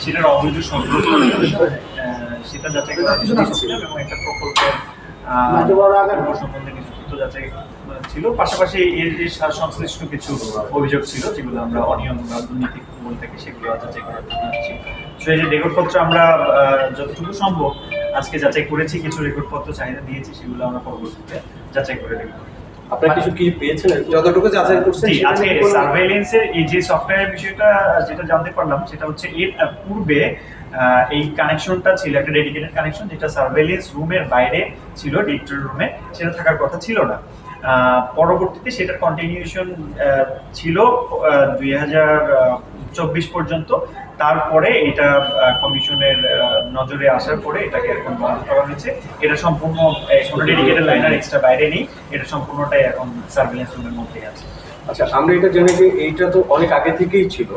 সেটার অবৈধ সম্পর্ক সেটা যাচাই করা এবং একটা প্রকল্পের সম্বন্ধে কিছু তথ্য যাচাই ছিল, পাশাপাশি এর যে সংশ্লিষ্ট কিছু অভিযোগ ছিল যেগুলো আমরা অনিয়ম বা দুর্নীতি বলে থাকি সেগুলো যাচাই করার জন্য আসছি। সেই যে রেকর্ডপত্র আমরা যতটুকু সম্ভব আজকে যাচাই করেছি, কিছু রেকর্ডপত্র চাহিদা দিয়েছি, সেগুলো আমরা পরবর্তীতে যাচাই করে দেব। আপনারা কিছু কি পেয়েছেন যতটুকু যাচাই করছেন? আজকে সার্ভেইলেন্সের এই যে সফটওয়্যারের বিষয়টা যেটা জানতে পারলাম সেটা হচ্ছে এর পূর্বে এই কানেকশনটা ছিল একটা ডেডিকেটেড কানেকশন, যেটা সার্ভেইলেন্স রুমের বাইরে ছিল, ডিরেক্টর রুমে, সেটা থাকার কথা ছিল না। পরবর্তীতে সেটার কন্টিনিউশন ছিল 2024 পর্যন্ত। তারপরে এটা কমিশনের নজরে আসার পরে এটাকে এখন বন্ধ করা হয়েছে। এটা সম্পূর্ণ কোনো ডেডিকেটেড লাইন আর এক্সট্রা বাইরে নেই, এটা সম্পূর্ণটাই এখন সার্ভেইলেন্স রুমের মধ্যেই আছে। আচ্ছা, আমরা এটা জানি যে এইটা তো অনেক আগে থেকেই ছিল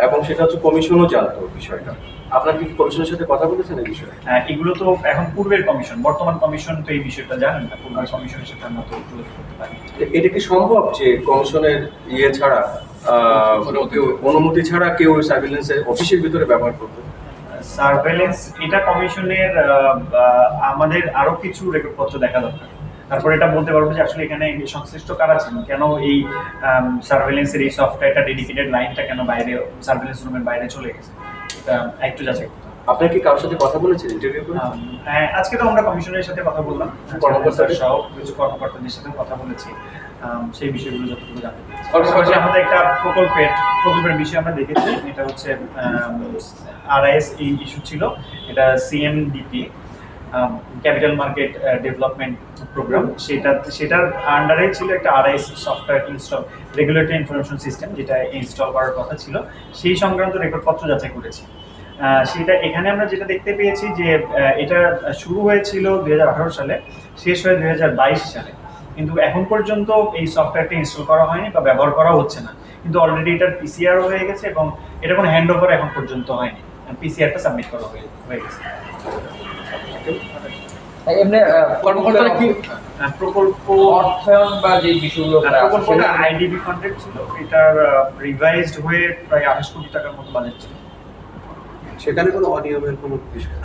এবং সেটা হচ্ছে কমিশনও জানতো বিষয়টা। আপনার কি কমিশনের সাথে কথা বলেছেন এই বিষয়ে? এগুলো তো এখন পূর্বের কমিশন, বর্তমান কমিশন তো এই বিষয়টা জানেন না। পূর্বের কমিশনের সাথে আমরা তো যোগাযোগ করতে পারি। এটা কি সম্ভব যে কমিশনের ছাড়া অনুমতি ছাড়া কেউ সার্ভেইলেন্সের অফিসের ভিতরে ব্যবহার করবে? সার্ভেইলেন্স এটা কমিশনের আমাদের আরো কিছু রেকর্ডপত্র দেখা দরকার, তারপরে এটা বলতে পারবো যে আসলে এখানে সংশ্লিষ্ট কারা ছিল, কেন এই সার্ভেইলেন্সের এই সফটওয়্যারটা ডেডিকেটেড লাইনটা কেন বাইরে সার্ভেইলেন্স রুমের বাইরে চলে গেছে, এটা একটু যাচাই করতে হবে। আপনার কি কারোর সাথে কথা বলেছেন, ইন্টারভিউ করেছেন? হ্যাঁ, আজকে তো আমরা কমিশনের সাথে কথা বললাম, কর্মকর্তাদের সহ কিছু কর্মকর্তাদের সাথে কথা বলেছি, সেই বিষয়গুলো যতটুকু জানতে পেরেছি। পাশাপাশি আমাদের একটা প্রকল্পের বিষয় আমরা দেখেছি, এটা হচ্ছে আরআইএস এই ইস্যু ছিল, এটা CMDP capital market development programme, সেটার আন্ডারে ছিল একটা RIS software install, regulatory information system, যেটা ইনস্টল করার কথা ছিল, সেই সংক্রান্ত রেকর্ডপত্র যাচাই করেছি। সেটা এখানে আমরা যেটা দেখতে পেয়েছি যে এটা শুরু হয়েছিল 2018 সালে, শেষ হয়ে 2022 সালে, কিন্তু এখন পর্যন্ত এই সফটওয়্যারটা ইনস্টল করা হয়নি বা ব্যবহার করা হচ্ছে না। কিন্তু অলরেডি এটার পিসিআর হয়ে গেছে এবং এটা কোনো হ্যান্ড ওভার এখন পর্যন্ত হয়নি, পিসিআরটা সাবমিট করা হয়ে গেছে। এমনি কর্মকর্তারা কি প্রকল্প অর্থায়ন বা যে বিষয়গুলো প্রকল্পটা আইডিবি ফান্ডেড ছিল, এটার রিভাইজড হয়ে প্রায় 28 কোটি টাকার মতো বাজেট ছিল। সেখানে কোনো অনিয়মের কোনো বিষয়?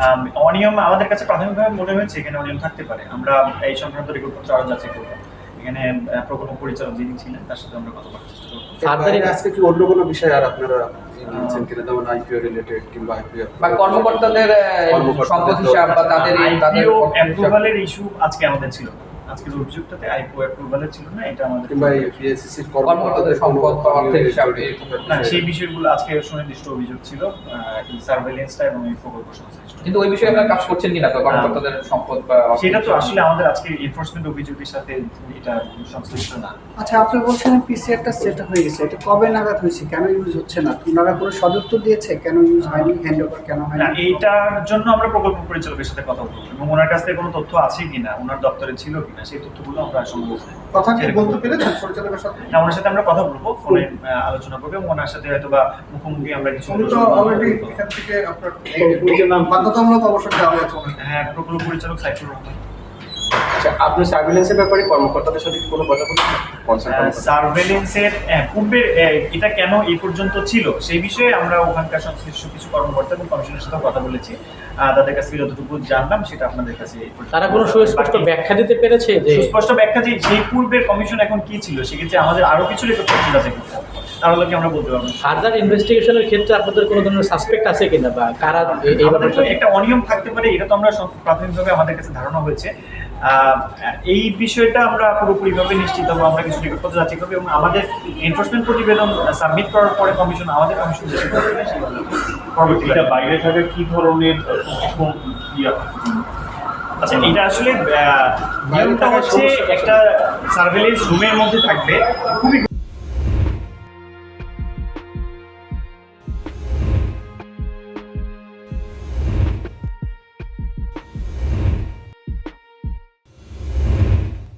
অনিয়ম আমাদের কাছে প্রাথমিকভাবে মনে হয়েছে এখানে অনিয়ম থাকতে পারে, আমরা এই সংক্রান্ত রিপোর্টপত্র আরো যাচাই করব। এখানে প্রকল্প পরিচালক যিনি ছিলেন তার সাথে আমরা কথা বলার চেষ্টা করব। আজকে কি অন্য কোনো বিষয় আর আপনারা নিয়েছেন কিনা, যেমন আইপিও রিলেটেড কিংবা আইপিও বা কর্মকর্তাদের সম্পদ হিসাব বা তাদের অ্যাপ্রুভালের ইস্যু আজকে আমাদের ছিল না। আজকের অভিযোগটাতে আইপিও অ্যাপ্রুভালের ছিল না, এটা আমাদের কিংবা পিএসসিসির কর্মকর্তাদের সম্পদ বা অর্থের হিসাব না, সেই বিষয়গুলো আজকে সুনির্দিষ্ট অভিযোগ ছিল এই সার্ভেইলেন্সটা এবং এই প্রকল্প সংশ্লিষ্ট। কিন্তু ওই বিষয়ে আপনারা কাজ করছেন কিনা তো কর্মকর্তাদের সম্পদ বা সেটা তো আসলে আমাদের আজকে এনফোর্সমেন্ট অভিযোগের সাথে এটা সংশ্লিষ্ট না। আচ্ছা, আপনি বলছেন পিসিআরটা সেট হয়ে গেছে, এটা কবে নাগাদ হয়েছে, কেন ইউজ হচ্ছে না? ওনারা কোনো সদুত্তর দিয়েছে কেন ইউজ হয়নি, হ্যান্ড ওভার কেন হয়নি? না, এইটার জন্য আমরা প্রকল্প পরিচালকের সাথে কথা বলবো এবং ওনার কাছ থেকে কোনো তথ্য আছে কিনা, ওনার দপ্তরে ছিল কিনা, সেই তথ্যগুলো আমরা সম্ভব কথা কি বলতে পেরেছেন পরিচালকের সাথে? না, ওনার সাথে আমরা কথা বলবো, ফোনে আলোচনা করবো এবং ওনার সাথে হয়তো বা মুখোমুখি আমরা কিছু অলরেডি এখান থেকে আপনার বাধ্যতামূলক অবসর দেওয়া হয়েছে। হ্যাঁ, প্রকল্প পরিচালক সাইফুর রহমান। আচ্ছা, আপনি সার্ভেইলেন্সের ব্যাপারে কর্মকর্তাদের সাথে কি কোনো কথা বলেছেন? সার্ভেইলেন্সের পূর্বে এটা কেন এই পর্যন্ত ছিল সেই বিষয়ে আমরা ওখানকার সংশ্লিষ্ট কিছু কর্মকর্তা এবং কমিশনের সাথে কথা বলেছি, তাদের কাছে যতটুকু জানলাম সেটা আপনাদের কাছে। তারা কোনো সুস্পষ্ট ব্যাখ্যা দিতে পেরেছে যে সুস্পষ্ট ব্যাখ্যা যে সেই পূর্বের কমিশন এখন কি ছিল, সেক্ষেত্রে আমাদের আরো কিছু রেকর্ড যাচাই করতে হবে, তাহলে কি আমরা বলতে পারবো। ফার্দার ইনভেস্টিগেশনের ক্ষেত্রে আপনাদের কোনো ধরনের সাসপেক্ট আছে কিনা বা কারা এই ব্যাপারে একটা অনিয়ম থাকতে পারে, এটা তো আমরা প্রাথমিকভাবে আমাদের কাছে ধারণা হয়েছে। এই বিষয়টা আমরা পুরোপুরিভাবে নিশ্চিত হবো, আমরা কিছু রেকর্ডপত্র যাচাই করবো এবং আমাদের এনফোর্সমেন্ট প্রতিবেদন সাবমিট করার পরে কমিশন যাচাই করবে পরবর্তীতে বাইরে থাকে কি ধরনের আচ্ছা, এটা আসলে নিয়মটা হচ্ছে একটা সার্ভেইলেন্স রুমের মধ্যে থাকবে, খুবই